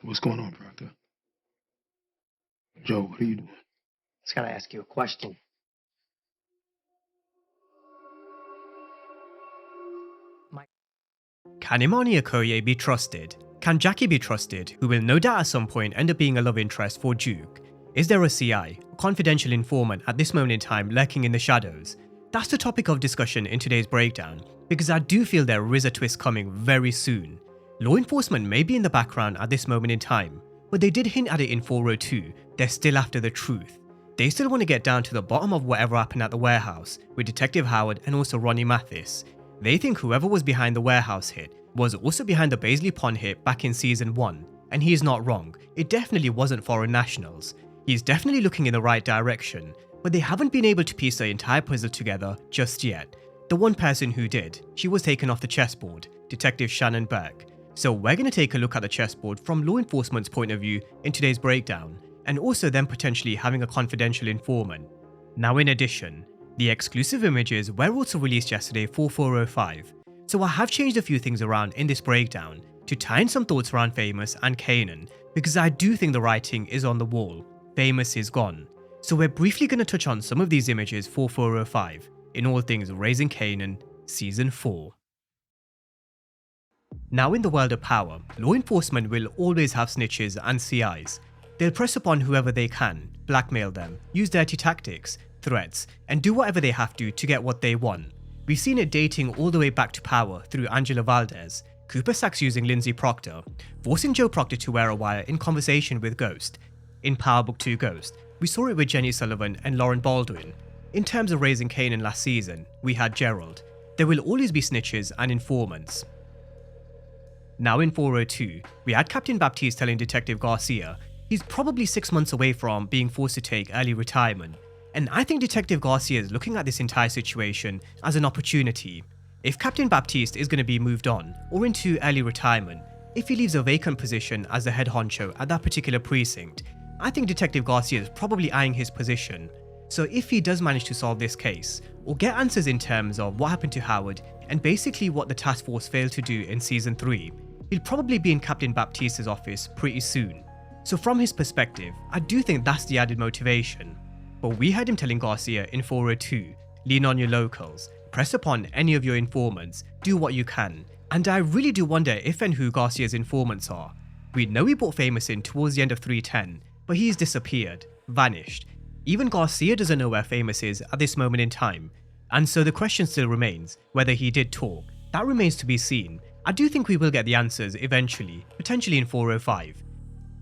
What's going on, Proctor? Joe, what are you doing? Just gotta ask you a question. Can Imani Okoye be trusted? Can Jackie be trusted, who will no doubt at some point end up being a love interest for Duke? Is there a CI, a confidential informant at this moment in time lurking in the shadows? That's the topic of discussion in today's breakdown, because I do feel there is a twist coming very soon. Law enforcement may be in the background at this moment in time, but they did hint at it in 402, they're still after the truth. They still want to get down to the bottom of whatever happened at the warehouse with Detective Howard and also Ronnie Mathis. They think whoever was behind the warehouse hit was also behind the Baisley Pond hit back in season 1, and he's not wrong, it definitely wasn't foreign nationals. He's definitely looking in the right direction, but they haven't been able to piece the entire puzzle together just yet. The one person who did, she was taken off the chessboard, Detective Shannon Burke. So we're going to take a look at the chessboard from law enforcement's point of view in today's breakdown, and also them potentially having a confidential informant. Now in addition, the exclusive images were also released yesterday for 405, so I have changed a few things around in this breakdown to tie in some thoughts around Famous and Kanan, because I do think the writing is on the wall. Famous is gone. So we're briefly going to touch on some of these images for 405 in all things Raising Kanan Season 4. Now in the world of power, law enforcement will always have snitches and CIs. They'll press upon whoever they can, blackmail them, use dirty tactics, threats, and do whatever they have to get what they want. We've seen it dating all the way back to power through Angela Valdez, Cooper Sachs using Lindsay Proctor, forcing Joe Proctor to wear a wire in conversation with Ghost. In Power Book 2 Ghost, we saw it with Jenny Sullivan and Lauren Baldwin. In terms of Raising Kanan last season, we had Gerald. There will always be snitches and informants. Now in 402, we had Captain Baptiste telling Detective Garcia he's probably 6 months away from being forced to take early retirement. And I think Detective Garcia is looking at this entire situation as an opportunity. If Captain Baptiste is going to be moved on or into early retirement, if he leaves a vacant position as the head honcho at that particular precinct, I think Detective Garcia is probably eyeing his position. So if he does manage to solve this case, or get answers in terms of what happened to Howard and basically what the task force failed to do in season 3, he'll probably be in Captain Baptiste's office pretty soon. So from his perspective, I do think that's the added motivation. But we heard him telling Garcia in 402, lean on your locals, press upon any of your informants, do what you can. And I really do wonder if and who Garcia's informants are. We know he brought Famous in towards the end of 310, but he's disappeared, vanished. Even Garcia doesn't know where Famous is at this moment in time. And so the question still remains, whether he did talk. That remains to be seen. I do think we will get the answers eventually, potentially in 405.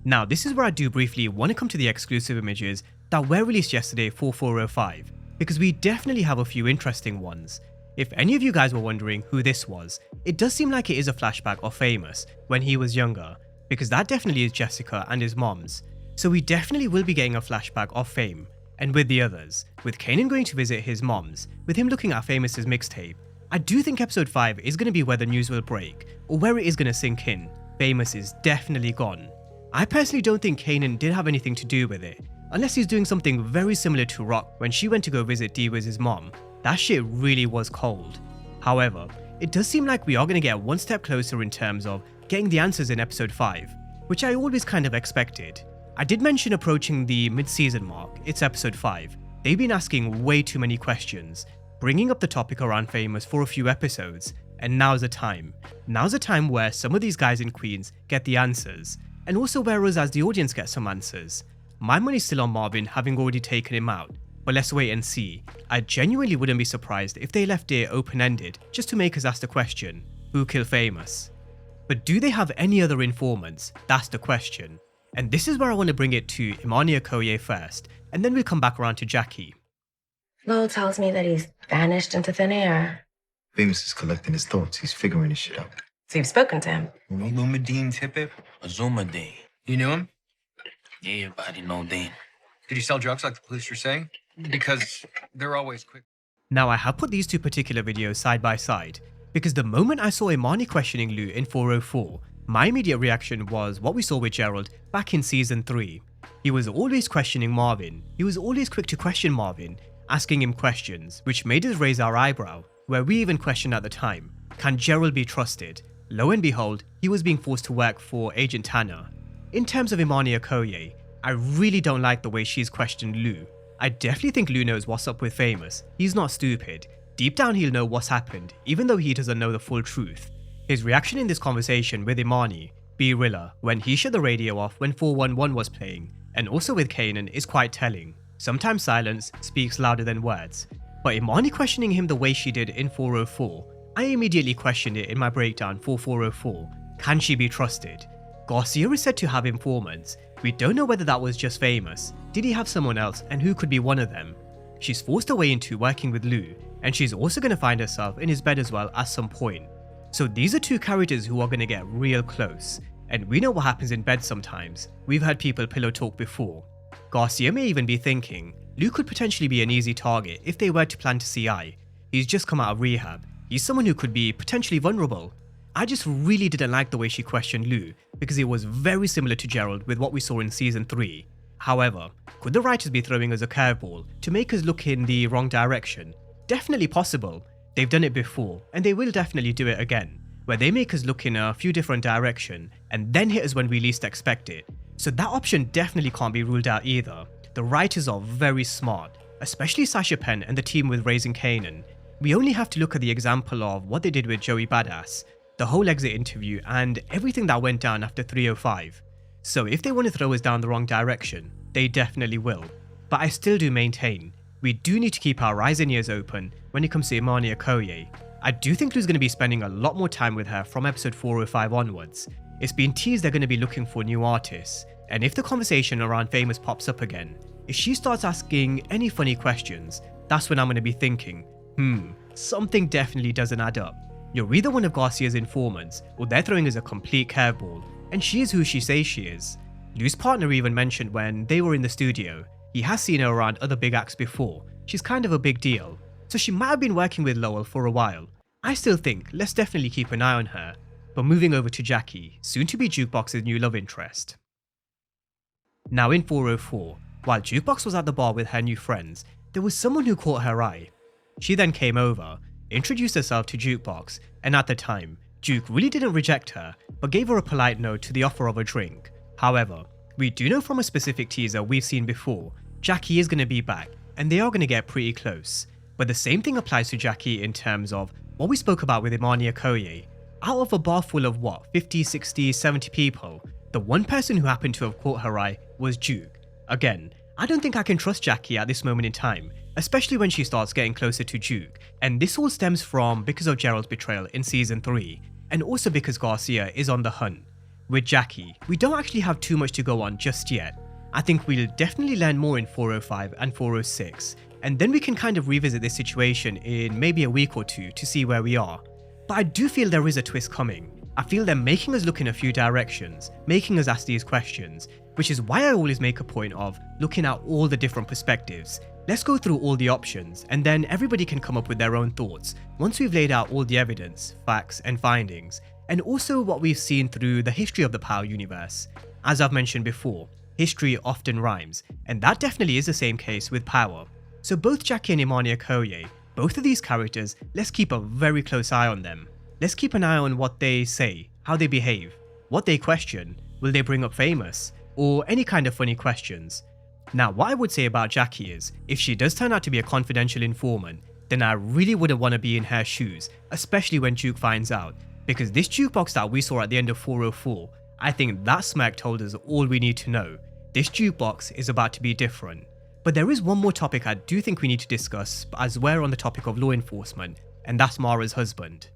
Now this is where I do briefly want to come to the exclusive images that were released yesterday for 405, because we definitely have a few interesting ones. If any of you guys were wondering who this was, it does seem like it is a flashback of Famous when he was younger, because that definitely is Jessica and his mom's. So we definitely will be getting a flashback of Fame, and with the others, with Kanan going to visit his mom's, with him looking at Famous's mixtape, I do think episode 5 is going to be where the news will break, or where it is going to sink in. Famous is definitely gone. I personally don't think Kanan did have anything to do with it, unless he's doing something very similar to Rock when she went to go visit D-Wiz's mom. That shit really was cold. However, it does seem like we are going to get one step closer in terms of getting the answers in episode 5, which I always kind of expected. I did mention approaching the mid-season mark, it's episode 5. They've been asking way too many questions, bringing up the topic around Famous for a few episodes, and now's the time. Now's the time where some of these guys in Queens get the answers, and also where us as the audience get some answers. My money's still on Marvin having already taken him out, but let's wait and see. I genuinely wouldn't be surprised if they left it open-ended just to make us ask the question, who killed Famous? But do they have any other informants? That's the question. And this is where I want to bring it to Imani Okoye first, and then we'll come back around to Jackie. Flo tells me that he's vanished into thin air. Famous is collecting his thoughts. He's figuring his shit out. So you've spoken to him? You know Lumadine Tippett? Azumadine. You knew him? Yeah, everybody know Dean. Did you sell drugs like the police were saying? Because they're always quick. Now I have put these two particular videos side by side, because the moment I saw Imani questioning Lou in 404, my immediate reaction was what we saw with Gerald back in season 3. He was always questioning Marvin. He was always quick to question Marvin, asking him questions, which made us raise our eyebrow, where we even questioned at the time, can Gerald be trusted? Lo and behold, he was being forced to work for Agent Tanner. In terms of Imani Okoye, I really don't like the way she's questioned Lou. I definitely think Lou knows what's up with Famous. He's not stupid. Deep down he'll know what's happened, even though he doesn't know the full truth. His reaction in this conversation with Imani, B. Rilla, when he shut the radio off when 411 was playing, and also with Kanan is quite telling. Sometimes silence speaks louder than words. But Imani questioning him the way she did in 404, I immediately questioned it in my breakdown for 404. Can she be trusted? Garcia is said to have informants. We don't know whether that was just Famous. Did he have someone else, and who could be one of them? She's forced her way into working with Lou, and she's also going to find herself in his bed as well at some point. So these are two characters who are going to get real close. And we know what happens in bed sometimes. We've had people pillow talk before. Garcia may even be thinking, Lou could potentially be an easy target if they were to plant a CI. He's just come out of rehab. He's someone who could be potentially vulnerable. I just really didn't like the way she questioned Lou, because it was very similar to Gerald with what we saw in season 3. However, could the writers be throwing us a curveball to make us look in the wrong direction? Definitely possible. They've done it before, and they will definitely do it again, where they make us look in a few different directions and then hit us when we least expect it. So that option definitely can't be ruled out either. The writers are very smart, especially Sasha Penn and the team with Raising Kanan. We only have to look at the example of what they did with Joey Badass, the whole exit interview and everything that went down after 305. So if they want to throw us down the wrong direction, they definitely will. But I still do maintain, we do need to keep our eyes and ears open when it comes to Imani Okoye. I do think Lou's going to be spending a lot more time with her from episode 405 onwards. It's been teased they're going to be looking for new artists, and if the conversation around Famous pops up again, if she starts asking any funny questions, that's when I'm going to be thinking, something definitely doesn't add up. You're either one of Garcia's informants, or they're throwing us a complete curveball, and she is who she says she is. Lou's partner even mentioned when they were in the studio, he has seen her around other big acts before. She's kind of a big deal, so she might have been working with Lowell for a while. I still think let's definitely keep an eye on her. But moving over to Jackie, soon to be Jukebox's new love interest. Now in 404, while Jukebox was at the bar with her new friends, there was someone who caught her eye. She then came over, introduced herself to Jukebox, and at the time, Juke really didn't reject her, but gave her a polite no to the offer of a drink. However, we do know from a specific teaser we've seen before, Jackie is going to be back, and they are going to get pretty close. But the same thing applies to Jackie in terms of what we spoke about with Imani Okoye. Out of a bar full of 50, 60, 70 people, the one person who happened to have caught her eye was Juke. Again, I don't think I can trust Jackie at this moment in time, especially when she starts getting closer to Juke, and this all stems from because of Gerald's betrayal in season 3, and also because Garcia is on the hunt. With Jackie, we don't actually have too much to go on just yet. I think we'll definitely learn more in 405 and 406, and then we can kind of revisit this situation in maybe a week or two to see where we are. But I do feel there is a twist coming. I feel they're making us look in a few directions, making us ask these questions, which is why I always make a point of looking at all the different perspectives. Let's go through all the options, and then everybody can come up with their own thoughts once we've laid out all the evidence, facts, and findings, and also what we've seen through the history of the Power universe. As I've mentioned before, history often rhymes, and that definitely is the same case with Power. So both Jackie and Imani Okoye, both of these characters, let's keep a very close eye on them. Let's keep an eye on what they say, how they behave, what they question, will they bring up Famous, or any kind of funny questions. Now what I would say about Jackie is, if she does turn out to be a confidential informant, then I really wouldn't want to be in her shoes, especially when Juke finds out, because this jukebox that we saw at the end of 404, I think that smirk told us all we need to know. This jukebox is about to be different. But there is one more topic I do think we need to discuss as we're on the topic of law enforcement, and that's Mara's husband.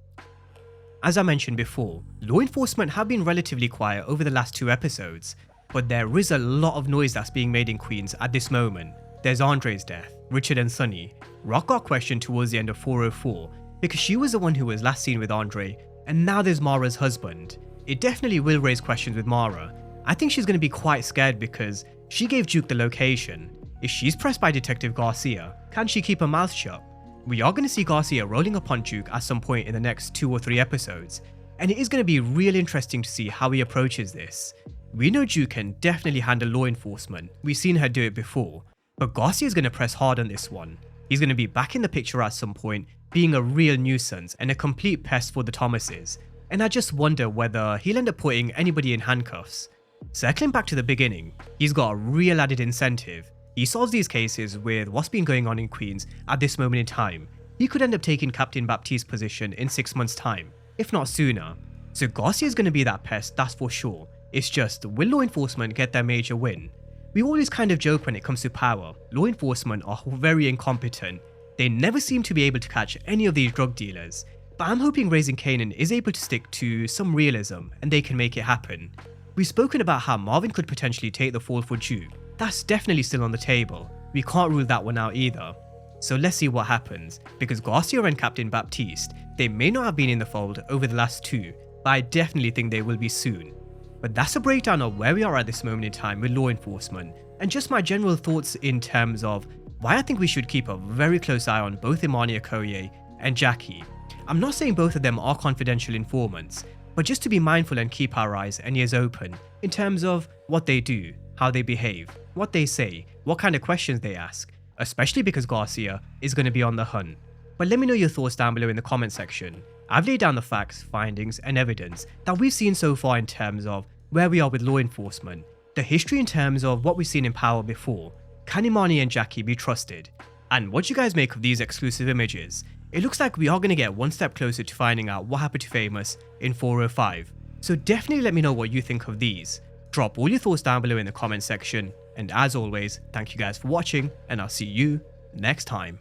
As I mentioned before, law enforcement have been relatively quiet over the last 2 episodes, but there is a lot of noise that's being made in Queens at this moment. There's Andre's death, Richard and Sunny. Rock got questioned towards the end of 404 because she was the one who was last seen with Andre, and now there's Mara's husband. It definitely will raise questions with Mara. I think she's going to be quite scared because she gave Juke the location. If she's pressed by Detective Garcia, can she keep her mouth shut? We are going to see Garcia rolling upon Juke at some point in the next 2 or 3 episodes, and it is going to be real interesting to see how he approaches this. We know Juke can definitely handle law enforcement, we've seen her do it before, but Garcia is going to press hard on this one. He's going to be back in the picture at some point, being a real nuisance and a complete pest for the Thomases, and I just wonder whether he'll end up putting anybody in handcuffs. Circling back to the beginning, he's got a real added incentive. He solves these cases with what's been going on in Queens at this moment in time. He could end up taking Captain Baptiste's position in 6 months' time, if not sooner. So Garcia is going to be that pest, that's for sure. It's just, will law enforcement get their major win? We always kind of joke when it comes to power. Law enforcement are very incompetent. They never seem to be able to catch any of these drug dealers. But I'm hoping Raising Kanan is able to stick to some realism and they can make it happen. We've spoken about how Marvin could potentially take the fall for Juke. That's definitely still on the table. We can't rule that one out either. So let's see what happens, because Garcia and Captain Baptiste, they may not have been in the fold over the last 2, but I definitely think they will be soon. But that's a breakdown of where we are at this moment in time with law enforcement, and just my general thoughts in terms of why I think we should keep a very close eye on both Imani Okoye and Jackie. I'm not saying both of them are confidential informants, but just to be mindful and keep our eyes and ears open in terms of what they do, how they behave, what they say, what kind of questions they ask, especially because Garcia is going to be on the hunt. But let me know your thoughts down below in the comment section. I've laid down the facts, findings and evidence that we've seen so far in terms of where we are with law enforcement, the history in terms of what we've seen in power before, can Imani and Jackie be trusted, and what do you guys make of these exclusive images? It looks like we are going to get one step closer to finding out what happened to Famous in 405, so definitely let me know what you think of these. Drop all your thoughts down below in the comment section, and as always, thank you guys for watching, and I'll see you next time.